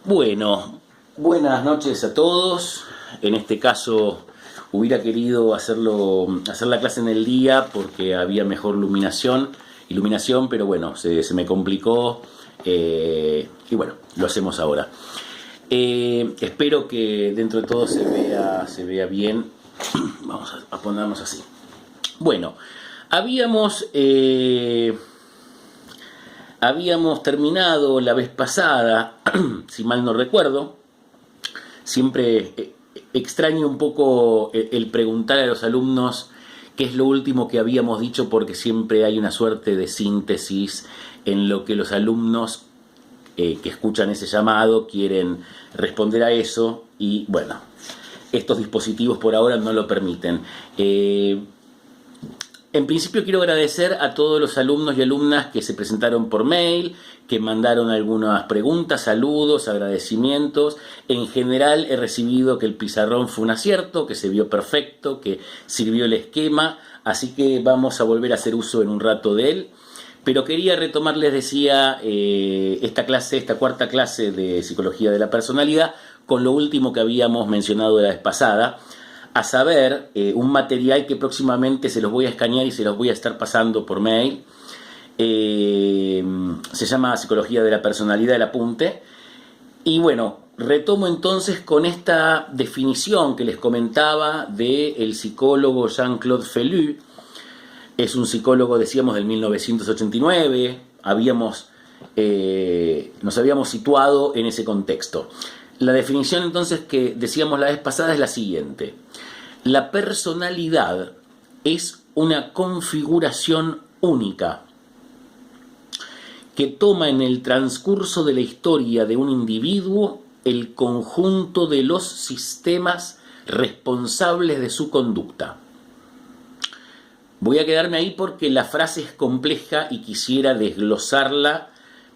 Bueno, buenas noches a todos. En este caso hubiera querido hacer la clase en el día porque había mejor iluminación, pero bueno, se me complicó y bueno, lo hacemos ahora. Espero que dentro de todo se vea bien. Vamos a ponernos así. Bueno, habíamos habíamos terminado la vez pasada, si mal no recuerdo. Siempre extraño un poco el preguntar a los alumnos qué es lo último que habíamos dicho, porque siempre hay una suerte de síntesis en lo que los alumnos que escuchan ese llamado quieren responder a eso, y bueno, estos dispositivos por ahora no lo permiten. En principio quiero agradecer a todos los alumnos y alumnas que se presentaron por mail, que mandaron algunas preguntas, saludos, agradecimientos. En general he recibido que el pizarrón fue un acierto, que se vio perfecto, que sirvió el esquema, así que vamos a volver a hacer uso en un rato de él. Pero quería retomar, les decía, esta cuarta clase de Psicología de la Personalidad, con lo último que habíamos mencionado la vez pasada, a saber, un material que próximamente se los voy a escanear y se los voy a estar pasando por mail. Se llama Psicología de la Personalidad, el apunte. Y bueno, retomo entonces con esta definición que les comentaba del psicólogo Jean-Claude Fellou. Es un psicólogo, decíamos, del 1989. Nos habíamos situado en ese contexto. La definición entonces que decíamos la vez pasada es la siguiente: la personalidad es una configuración única que toma en el transcurso de la historia de un individuo el conjunto de los sistemas responsables de su conducta. Voy a quedarme ahí porque la frase es compleja y quisiera desglosarla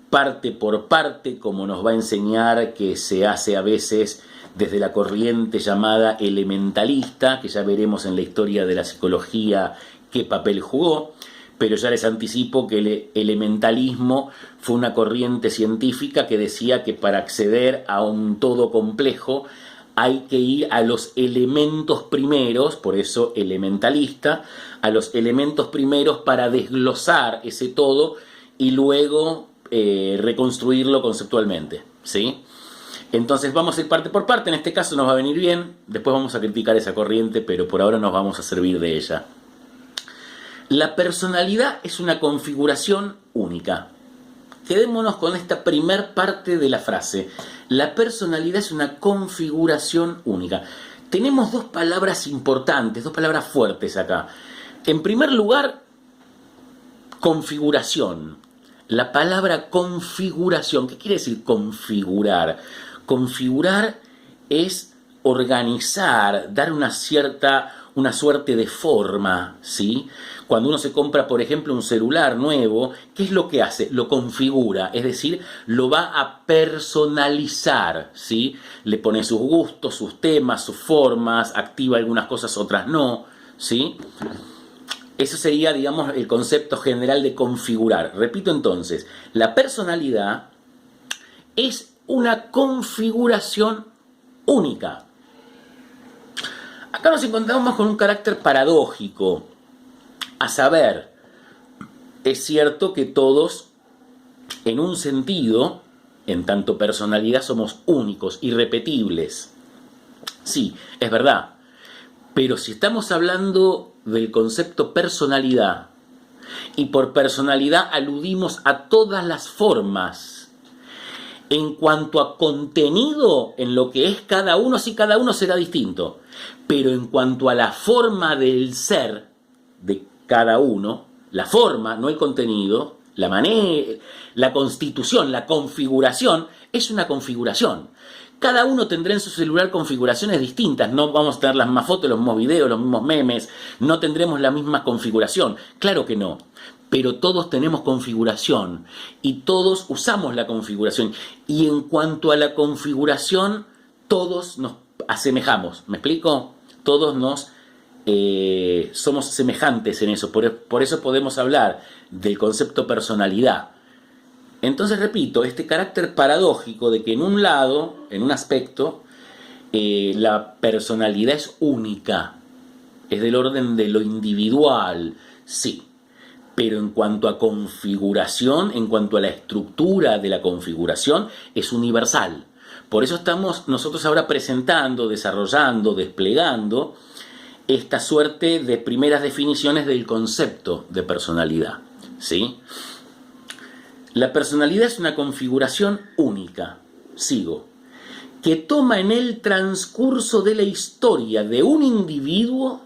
parte por parte, como nos va a enseñar que se hace a veces desde la corriente llamada elementalista, que ya veremos en la historia de la psicología qué papel jugó. Pero ya les anticipo que el elementalismo fue una corriente científica que decía que para acceder a un todo complejo hay que ir a los elementos primeros, por eso elementalista, a los elementos primeros para desglosar ese todo y luego reconstruirlo conceptualmente, ¿sí? Entonces vamos a ir parte por parte. En este caso nos va a venir bien, después vamos a criticar esa corriente, pero por ahora nos vamos a servir de ella. La personalidad es una configuración única. Quedémonos con esta primer parte de la frase. La personalidad es una configuración única. Tenemos dos palabras importantes, dos palabras fuertes acá. En primer lugar, configuración. La palabra configuración, ¿qué quiere decir configurar? Configurar es organizar, dar una suerte de forma, ¿sí? Cuando uno se compra, por ejemplo, un celular nuevo, ¿qué es lo que hace? Lo configura, es decir, lo va a personalizar, ¿sí? Le pone sus gustos, sus temas, sus formas, activa algunas cosas, otras no, ¿sí? Eso sería, digamos, el concepto general de configurar. Repito entonces, la personalidad es una configuración única. Acá nos encontramos con un carácter paradójico. A saber, es cierto que todos, en un sentido, en tanto personalidad, somos únicos, irrepetibles. Sí, es verdad. Pero si estamos hablando del concepto personalidad, y por personalidad aludimos a todas las formas, en cuanto a contenido, en lo que es cada uno, sí, cada uno será distinto. Pero en cuanto a la forma del ser de cada uno, la forma, no el contenido, la manera, la constitución, la configuración, es una configuración. Cada uno tendrá en su celular configuraciones distintas. No vamos a tener las mismas fotos, los mismos videos, los mismos memes. No tendremos la misma configuración. Claro que no. Pero todos tenemos configuración. Y todos usamos la configuración. Y en cuanto a la configuración, todos nos asemejamos. ¿Me explico? Todos somos semejantes en eso. Por eso podemos hablar del concepto personalidad. Entonces, repito, este carácter paradójico de que en un lado, en un aspecto, la personalidad es única, es del orden de lo individual, sí, pero en cuanto a configuración, en cuanto a la estructura de la configuración, es universal. Por eso estamos nosotros ahora presentando, desarrollando, desplegando esta suerte de primeras definiciones del concepto de personalidad, ¿sí? La personalidad es una configuración única, sigo, que toma en el transcurso de la historia de un individuo,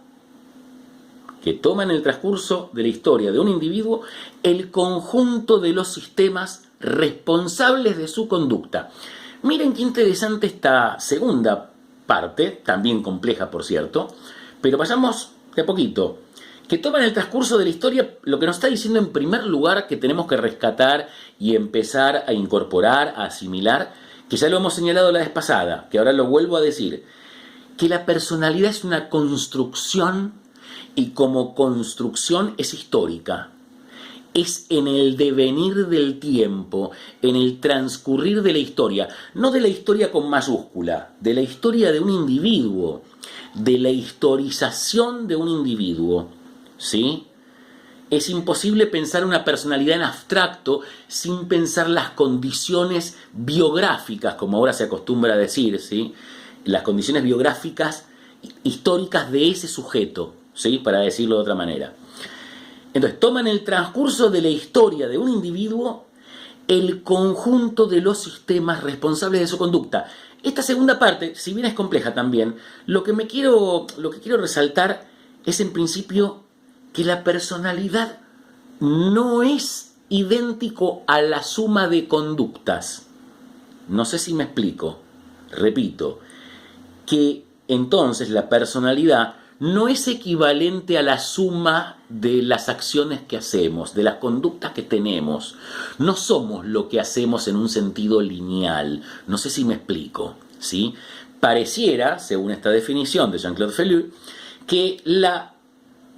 el conjunto de los sistemas responsables de su conducta. Miren qué interesante esta segunda parte, también compleja por cierto, pero vayamos de a poquito. Que toma en el transcurso de la historia, lo que nos está diciendo en primer lugar que tenemos que rescatar y empezar a incorporar, a asimilar, que ya lo hemos señalado la vez pasada, que ahora lo vuelvo a decir, que la personalidad es una construcción y como construcción es histórica. Es en el devenir del tiempo, en el transcurrir de la historia, no de la historia con mayúscula, de la historia de un individuo, de la historización de un individuo, ¿sí? Es imposible pensar una personalidad en abstracto sin pensar las condiciones biográficas, como ahora se acostumbra a decir, ¿sí? Las condiciones biográficas históricas de ese sujeto, ¿sí? Para decirlo de otra manera. Entonces, toma en el transcurso de la historia de un individuo el conjunto de los sistemas responsables de su conducta. Esta segunda parte, si bien es compleja también, lo que quiero resaltar es en principio que la personalidad no es idéntico a la suma de conductas. No sé si me explico. Repito, que entonces la personalidad no es equivalente a la suma de las acciones que hacemos, de las conductas que tenemos. No somos lo que hacemos en un sentido lineal. No sé si me explico, ¿sí? Pareciera, según esta definición de Jean-Claude Fellou, que la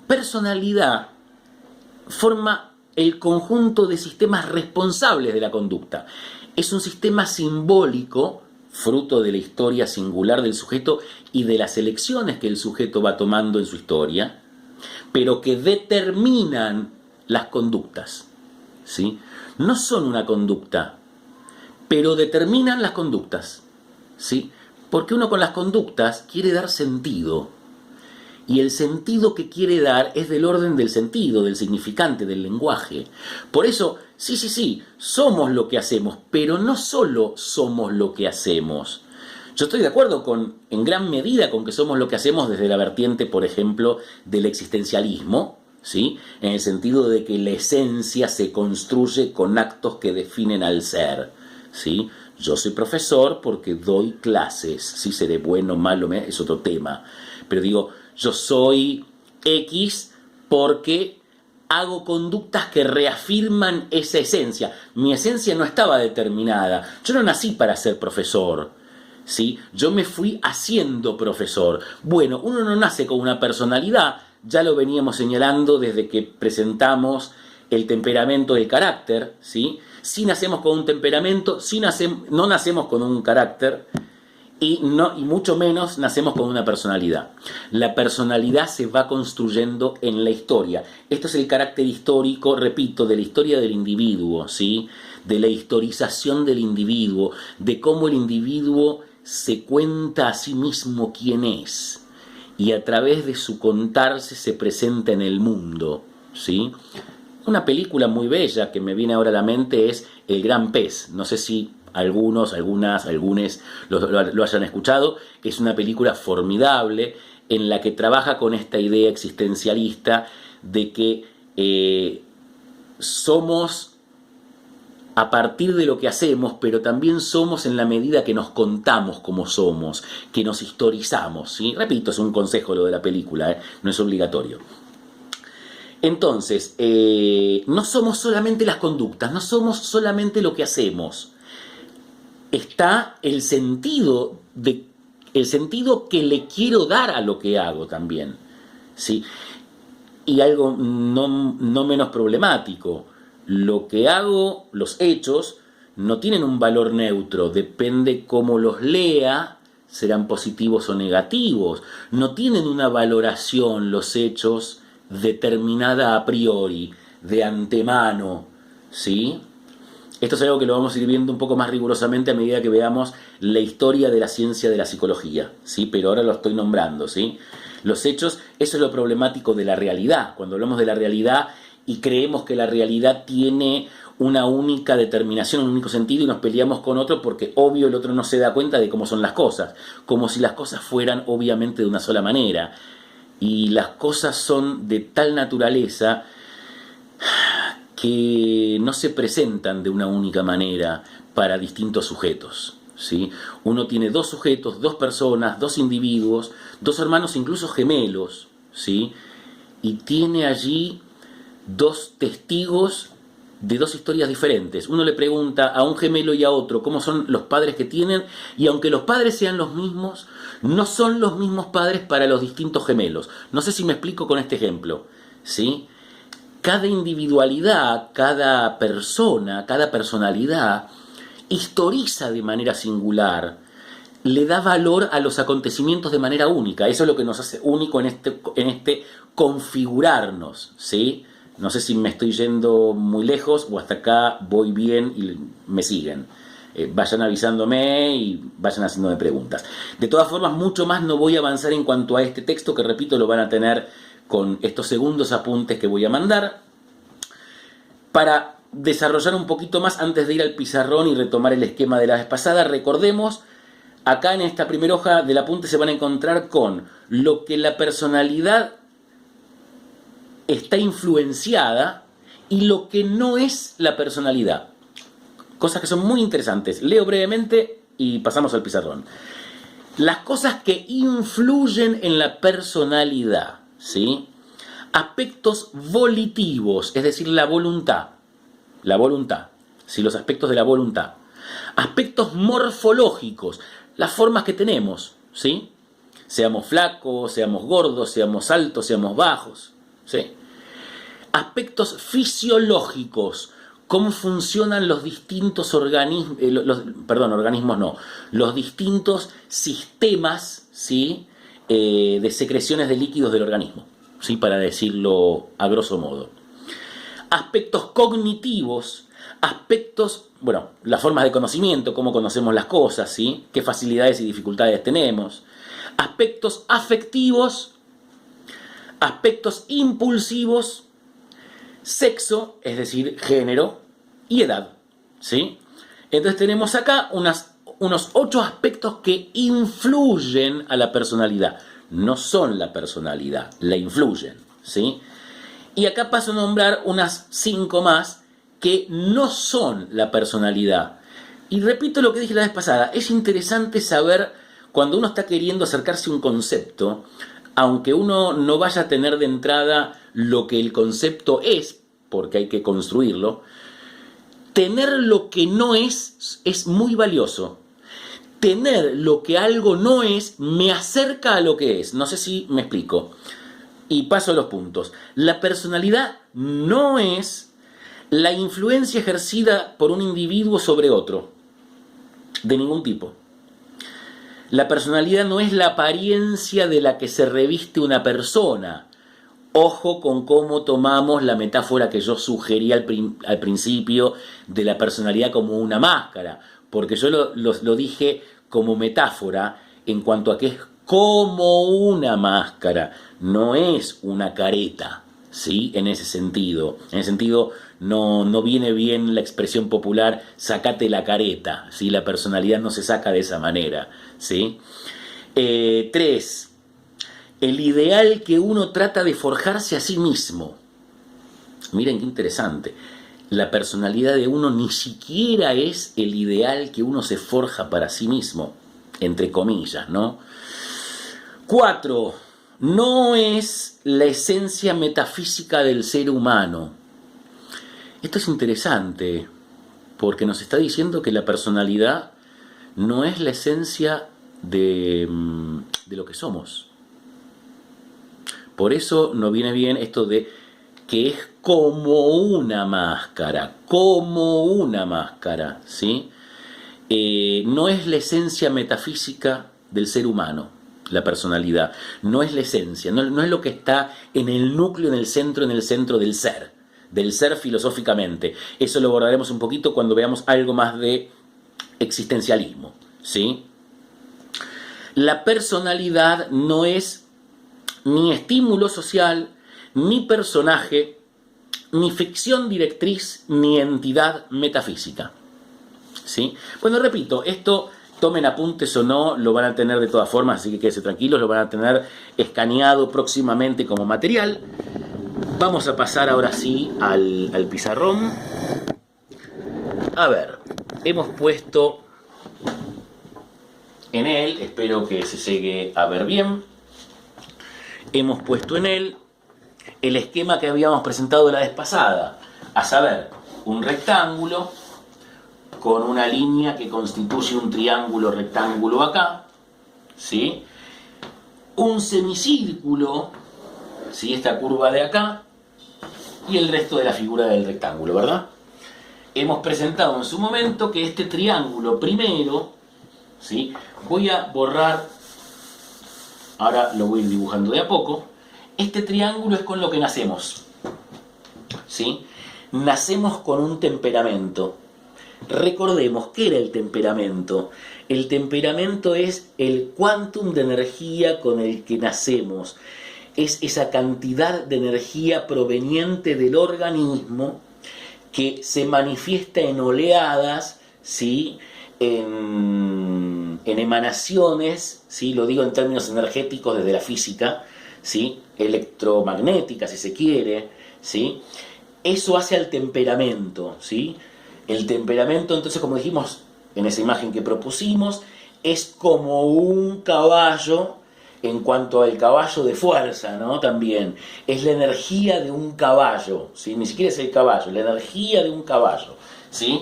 personalidad forma el conjunto de sistemas responsables de la conducta. Es un sistema simbólico, fruto de la historia singular del sujeto y de las elecciones que el sujeto va tomando en su historia, pero que determinan las conductas, ¿sí? No son una conducta, pero determinan las conductas, ¿sí? Porque uno con las conductas quiere dar sentido, y el sentido que quiere dar es del orden del sentido, del significante, del lenguaje. Por eso, sí, somos lo que hacemos, pero no solo somos lo que hacemos. Yo estoy de acuerdo en gran medida con que somos lo que hacemos desde la vertiente, por ejemplo, del existencialismo, ¿sí? En el sentido de que la esencia se construye con actos que definen al ser, ¿sí? Yo soy profesor porque doy clases, si seré bueno o malo es otro tema, pero digo, yo soy X porque hago conductas que reafirman esa esencia. Mi esencia no estaba determinada. Yo no nací para ser profesor, ¿sí? Yo me fui haciendo profesor. Bueno, uno no nace con una personalidad, ya lo veníamos señalando desde que presentamos el temperamento del carácter, ¿sí? Sí nacemos con un temperamento, no nacemos con un carácter, y mucho menos nacemos con una personalidad. La personalidad se va construyendo en la historia. Esto es el carácter histórico, repito, de la historia del individuo, ¿sí? De la historización del individuo, de cómo el individuo se cuenta a sí mismo quién es, y a través de su contarse se presenta en el mundo, ¿sí? Una película muy bella que me viene ahora a la mente es El Gran Pez. No sé si algunos lo hayan escuchado. Es una película formidable en la que trabaja con esta idea existencialista de que somos a partir de lo que hacemos, pero también somos en la medida que nos contamos como somos, que nos historizamos, ¿sí? Repito, es un consejo lo de la película, no es obligatorio. Entonces, no somos solamente las conductas, no somos solamente lo que hacemos. Está el sentido que le quiero dar a lo que hago también, ¿sí? Y algo no menos problemático, lo que hago, los hechos, no tienen un valor neutro, depende cómo los lea, serán positivos o negativos. No tienen una valoración los hechos determinada a priori, de antemano, ¿sí? Esto es algo que lo vamos a ir viendo un poco más rigurosamente a medida que veamos la historia de la ciencia de la psicología, ¿sí? Pero ahora lo estoy nombrando, ¿sí? Los hechos, eso es lo problemático de la realidad. Cuando hablamos de la realidad y creemos que la realidad tiene una única determinación, un único sentido, y nos peleamos con otro porque obvio el otro no se da cuenta de cómo son las cosas, como si las cosas fueran obviamente de una sola manera. Y las cosas son de tal naturaleza que no se presentan de una única manera para distintos sujetos, ¿sí? Uno tiene dos sujetos, dos personas, dos individuos, dos hermanos incluso gemelos, ¿sí? Y tiene allí dos testigos de dos historias diferentes. Uno le pregunta a un gemelo y a otro cómo son los padres que tienen, y aunque los padres sean los mismos, no son los mismos padres para los distintos gemelos. No sé si me explico con este ejemplo, ¿sí? Cada individualidad, cada persona, cada personalidad historiza de manera singular, le da valor a los acontecimientos de manera única. Eso es lo que nos hace único en este configurarnos, ¿sí? No sé si me estoy yendo muy lejos o hasta acá voy bien y me siguen. Vayan avisándome y vayan haciéndome preguntas. De todas formas, mucho más no voy a avanzar en cuanto a este texto, que repito, lo van a tener con estos segundos apuntes que voy a mandar. Para desarrollar un poquito más, antes de ir al pizarrón y retomar el esquema de la vez pasada, recordemos, acá en esta primera hoja del apunte se van a encontrar con lo que la personalidad está influenciada y lo que no es la personalidad. Cosas que son muy interesantes. Leo brevemente y pasamos al pizarrón. Las cosas que influyen en la personalidad, ¿sí? Aspectos volitivos, es decir, la voluntad, ¿sí? Los aspectos de la voluntad. Aspectos morfológicos, las formas que tenemos, ¿sí? Seamos flacos, seamos gordos, seamos altos, seamos bajos, ¿sí? Aspectos fisiológicos, cómo funcionan los distintos organismos, los distintos sistemas, ¿sí? De secreciones de líquidos del organismo, ¿sí? Para decirlo a grosso modo. Aspectos cognitivos, las formas de conocimiento, cómo conocemos las cosas, ¿sí? Qué facilidades y dificultades tenemos. Aspectos afectivos, aspectos impulsivos, sexo, es decir, género, y edad, ¿sí? Entonces tenemos acá unos 8 aspectos que influyen a la personalidad. No son la personalidad, la influyen, ¿sí? Y acá paso a nombrar unas 5 más que no son la personalidad. Y repito lo que dije la vez pasada, es interesante saber cuando uno está queriendo acercarse a un concepto, aunque uno no vaya a tener de entrada lo que el concepto es, porque hay que construirlo, tener lo que no es muy valioso. Tener lo que algo no es me acerca a lo que es. No sé si me explico. Y paso a los puntos. La personalidad no es la influencia ejercida por un individuo sobre otro, de ningún tipo. La personalidad no es la apariencia de la que se reviste una persona. Ojo con cómo tomamos la metáfora que yo sugerí al principio de la personalidad como una máscara, porque yo lo dije como metáfora en cuanto a que es como una máscara, no es una careta, ¿sí? En ese sentido no viene bien la expresión popular, sacate la careta, ¿sí? La personalidad no se saca de esa manera, ¿sí? 3. El ideal que uno trata de forjarse a sí mismo. Miren qué interesante. La personalidad de uno ni siquiera es el ideal que uno se forja para sí mismo, entre comillas, ¿no? 4. No es la esencia metafísica del ser humano. Esto es interesante, porque nos está diciendo que la personalidad no es la esencia de lo que somos. Por eso nos viene bien esto de que es como una máscara, ¿sí? No es la esencia metafísica del ser humano, la personalidad, no es la esencia, no es lo que está en el núcleo, en el centro del ser filosóficamente. Eso lo abordaremos un poquito cuando veamos algo más de existencialismo, ¿sí? La personalidad no es ni estímulo social, ni personaje, ni ficción directriz, ni entidad metafísica, ¿sí? Bueno, repito, esto tomen apuntes o no, lo van a tener de todas formas, así que quédense tranquilos, lo van a tener escaneado próximamente como material. Vamos a pasar ahora sí al pizarrón. A ver, hemos puesto en él, espero que se llegue a ver bien, hemos puesto en él el esquema que habíamos presentado la vez pasada, a saber, un rectángulo con una línea que constituye un triángulo rectángulo acá, ¿sí? Un semicírculo, ¿sí? Esta curva de acá, y el resto de la figura del rectángulo, ¿verdad? Hemos presentado en su momento que este triángulo primero, ¿sí? Voy a borrar, ahora lo voy a ir dibujando de a poco. Este triángulo es con lo que nacemos, ¿sí? Nacemos con un temperamento. Recordemos, ¿qué era el temperamento? El temperamento es el quantum de energía con el que nacemos. Es esa cantidad de energía proveniente del organismo que se manifiesta en oleadas, ¿sí? En emanaciones, ¿sí? Lo digo en términos energéticos desde la física, ¿sí? Electromagnética, si se quiere, ¿sí? Eso hace al temperamento, ¿sí? El temperamento, entonces, como dijimos en esa imagen que propusimos, es como un caballo en cuanto al caballo de fuerza, ¿no? También es la energía de un caballo, ¿sí? Ni siquiera es el caballo, la energía de un caballo, ¿sí?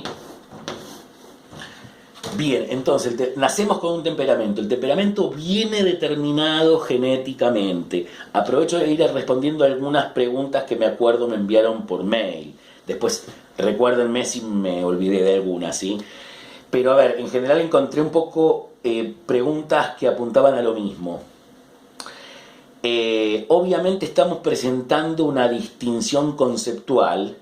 Bien, entonces nacemos con un temperamento. El temperamento viene determinado genéticamente. Aprovecho de ir respondiendo a algunas preguntas que me acuerdo me enviaron por mail. Después recuérdenme si me olvidé de alguna, ¿sí? Pero a ver, en general encontré un poco preguntas que apuntaban a lo mismo. Obviamente estamos presentando una distinción conceptual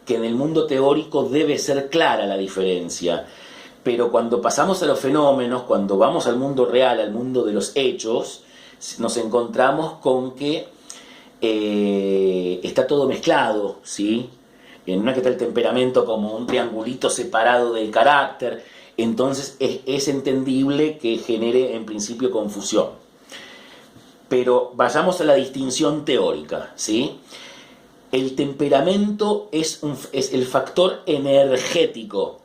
que en el mundo teórico debe ser clara la diferencia. Pero cuando pasamos a los fenómenos, cuando vamos al mundo real, al mundo de los hechos, nos encontramos con que está todo mezclado, ¿sí? No es que está el temperamento como un triangulito separado del carácter, entonces es entendible que genere en principio confusión. Pero vayamos a la distinción teórica, ¿sí? El temperamento es el factor energético.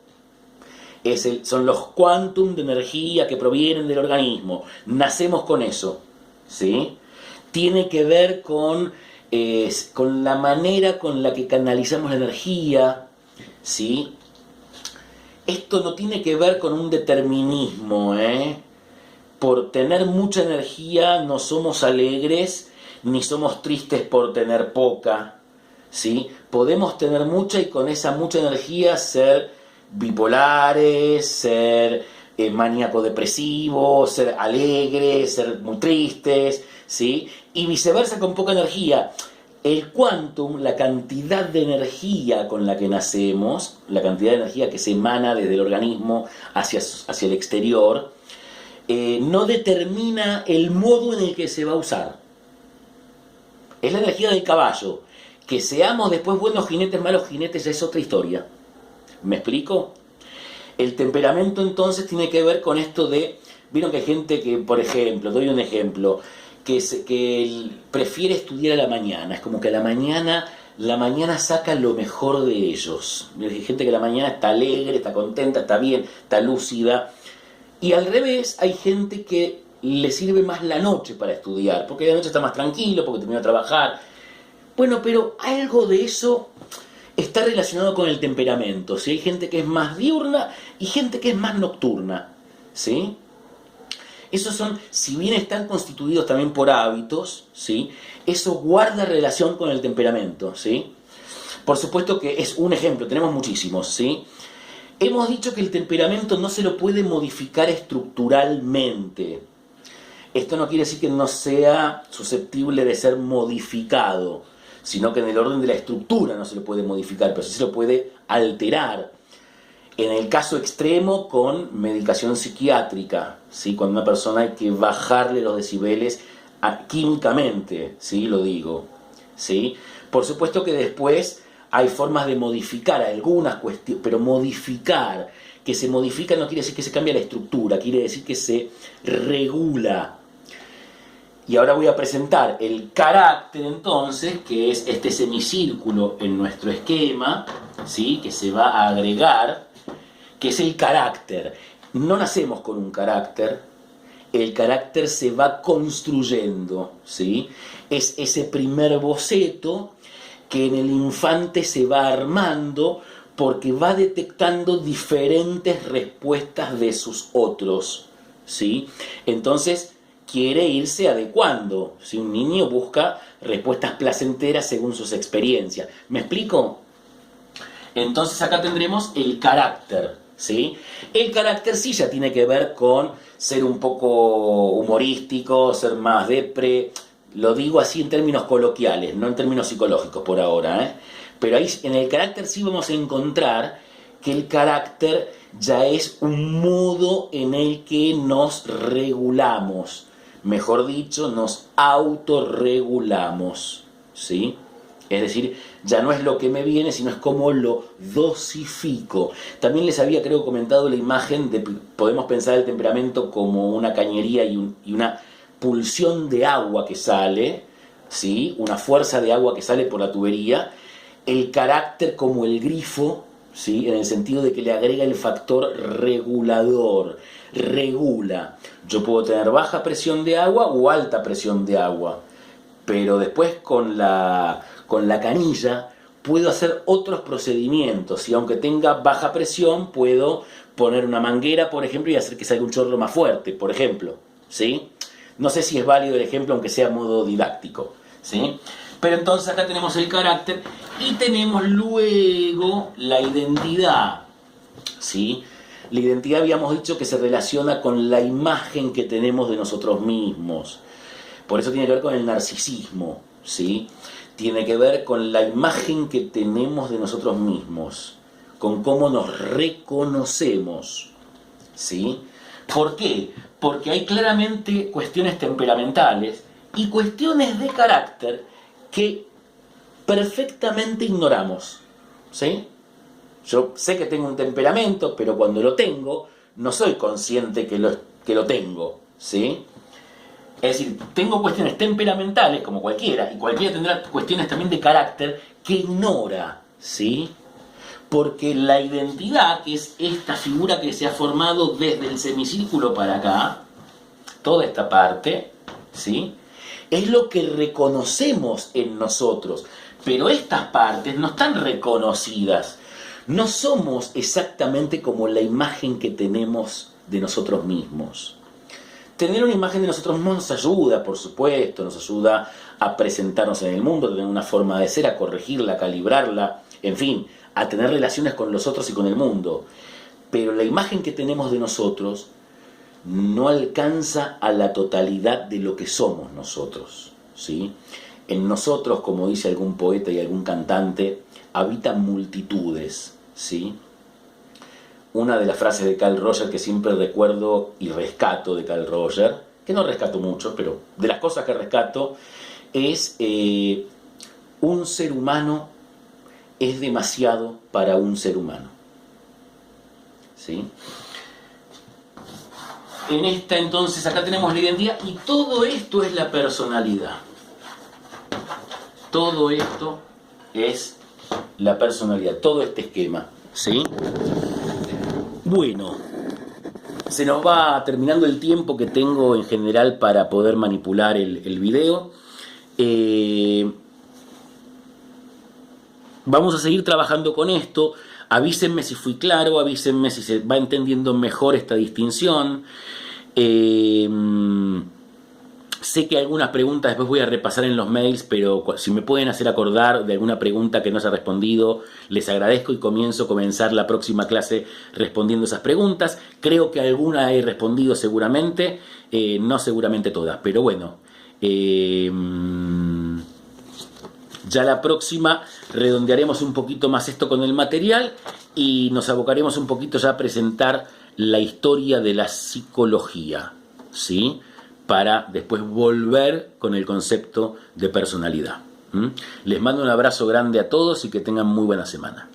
Son los quantum de energía que provienen del organismo. Nacemos con eso, ¿sí? Tiene que ver con la manera con la que canalizamos la energía, ¿sí? Esto no tiene que ver con un determinismo, Por tener mucha energía no somos alegres ni somos tristes por tener poca, ¿sí? Podemos tener mucha y con esa mucha energía ser bipolares, ser maníaco-depresivos, ser alegres, ser muy tristes, ¿sí? Y viceversa con poca energía. El quantum, la cantidad de energía con la que nacemos, la cantidad de energía que se emana desde el organismo hacia el exterior, no determina el modo en el que se va a usar. Es la energía del caballo. Que seamos después buenos jinetes, malos jinetes, ya es otra historia. ¿Me explico? El temperamento entonces tiene que ver con esto de... Vieron que hay gente que, por ejemplo, doy un ejemplo, que prefiere estudiar a la mañana. Es como que a la mañana saca lo mejor de ellos. Hay gente que a la mañana está alegre, está contenta, está bien, está lúcida. Y al revés, hay gente que le sirve más la noche para estudiar, porque la noche está más tranquilo, porque termina de trabajar. Bueno, pero algo de eso está relacionado con el temperamento, ¿sí? Hay gente que es más diurna y gente que es más nocturna, ¿sí? Esos son, si bien están constituidos también por hábitos, ¿sí? Eso guarda relación con el temperamento, ¿sí? Por supuesto que es un ejemplo, tenemos muchísimos, ¿sí? Hemos dicho que el temperamento no se lo puede modificar estructuralmente. Esto no quiere decir que no sea susceptible de ser modificado, sino que en el orden de la estructura no se lo puede modificar, pero sí se lo puede alterar. En el caso extremo, con medicación psiquiátrica, ¿sí? Cuando a una persona hay que bajarle los decibeles químicamente, ¿sí? Lo digo, ¿sí? Por supuesto que después hay formas de modificar algunas cuestiones, pero modificar, que se modifica no quiere decir que se cambia la estructura, quiere decir que se regula. Y ahora voy a presentar el carácter entonces, que es este semicírculo en nuestro esquema, ¿sí? Que se va a agregar, que es el carácter. No nacemos con un carácter, el carácter se va construyendo, ¿sí? Es ese primer boceto que en el infante se va armando porque va detectando diferentes respuestas de sus otros, ¿sí? Entonces quiere irse adecuando. Si un niño busca respuestas placenteras según sus experiencias. ¿Me explico? Entonces acá tendremos el carácter, ¿sí? El carácter sí ya tiene que ver con ser un poco humorístico, ser más depre. Lo digo así en términos coloquiales, no en términos psicológicos por ahora, ¿eh? Pero ahí en el carácter sí vamos a encontrar que el carácter ya es un modo en el que nos regulamos. Mejor dicho, nos autorregulamos, ¿sí? Es decir, ya no es lo que me viene, sino es cómo lo dosifico. También les había, creo, comentado la imagen de, podemos pensar el temperamento como una cañería y una pulsión de agua que sale, ¿sí? Una fuerza de agua que sale por la tubería. El carácter como el grifo, ¿sí? En el sentido de que le agrega el factor regulador, regula. Yo puedo tener baja presión de agua o alta presión de agua, pero después con la canilla puedo hacer otros procedimientos y aunque tenga baja presión puedo poner una manguera, por ejemplo, y hacer que salga un chorro más fuerte, por ejemplo, ¿sí? No sé si es válido el ejemplo aunque sea a modo didáctico, ¿sí? Pero entonces acá tenemos el carácter y tenemos luego la identidad, ¿sí? La identidad habíamos dicho que se relaciona con la imagen que tenemos de nosotros mismos. Por eso tiene que ver con el narcisismo, ¿sí? Tiene que ver con la imagen que tenemos de nosotros mismos, con cómo nos reconocemos, ¿sí? ¿Por qué? Porque hay claramente cuestiones temperamentales y cuestiones de carácter que perfectamente ignoramos, ¿sí? Yo sé que tengo un temperamento, pero cuando lo tengo, no soy consciente que lo tengo, ¿sí? Es decir, tengo cuestiones temperamentales, como cualquiera, y cualquiera tendrá cuestiones también de carácter que ignora, ¿sí? Porque la identidad, que es esta figura que se ha formado desde el semicírculo para acá, toda esta parte, ¿sí? Es lo que reconocemos en nosotros, pero estas partes no están reconocidas. No somos exactamente como la imagen que tenemos de nosotros mismos. Tener una imagen de nosotros mismos nos ayuda, por supuesto, nos ayuda a presentarnos en el mundo, a tener una forma de ser, a corregirla, a calibrarla, en fin, a tener relaciones con los otros y con el mundo. Pero la imagen que tenemos de nosotros no alcanza a la totalidad de lo que somos nosotros, ¿sí? En nosotros, como dice algún poeta y algún cantante, habitan multitudes, ¿sí? Una de las frases de Carl Rogers que siempre recuerdo y rescato de Carl Rogers, que no rescato mucho, pero de las cosas que rescato, es un ser humano es demasiado para un ser humano, ¿sí? En esta entonces acá tenemos la identidad y todo esto es la personalidad. Todo esto es la personalidad, todo este esquema, ¿sí? Bueno, se nos va terminando el tiempo que tengo en general para poder manipular el video. Vamos a seguir trabajando con esto. Avísenme si fui claro, avísenme si se va entendiendo mejor esta distinción. Sé que algunas preguntas después voy a repasar en los mails, pero si me pueden hacer acordar de alguna pregunta que no se ha respondido, les agradezco y comenzar la próxima clase respondiendo esas preguntas. Creo que alguna he respondido seguramente, no seguramente todas, pero bueno. Ya la próxima redondearemos un poquito más esto con el material y nos abocaremos un poquito ya a presentar la historia de la psicología, ¿sí? Para después volver con el concepto de personalidad. Les mando un abrazo grande a todos y que tengan muy buena semana.